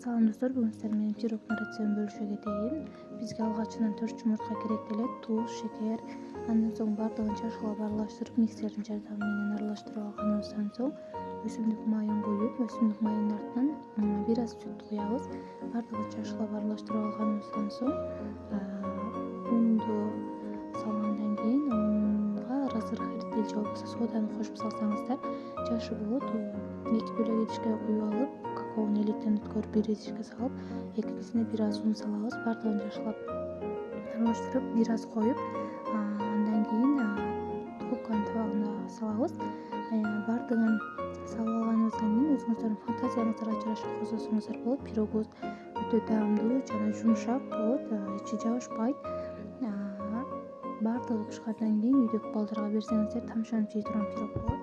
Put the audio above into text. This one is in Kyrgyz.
Салам достор, бүгүн сиздер менен пирогдун рецептин бөлүшө кетейин. Бизге алгачынан 4 жумуртка керек делет, туз, шекер, андан соң баардыгын чачкылап аралаштырып, миксердин жардамы менен аралаштырып алганыбыздан соң өсүмдүк майын коюп, өсүмдүк майынын артынан бир аз сүт куябыз. Баардыгын чачкылап аралаштырып алганыбыздан соң унду салгандан кийин унга разырык эритил же болбосо соданы кошуп салсаңыздар жакшы болот. 2 бөлөк идишке куюп алып, какаону электен өткөрүп, бир идишке салып, экинчисине бир аз un салабыз. Баардыгын жакшылап аралаштырып, бир аз коюп, андан кийин духовканын табагына салабыз. Баардыгын салып алганыбыздан кийин өзүңүздөрдүн фантазияңыздарга жараша коздосоңуздар болот. Пирогубуз өтө даамдуу жана жумшак болот, ичи жабышпайт. Баардыгы пышкандан кийин үйдөгү балдарга берсеңиздер тамшанып жей турган пирог болот.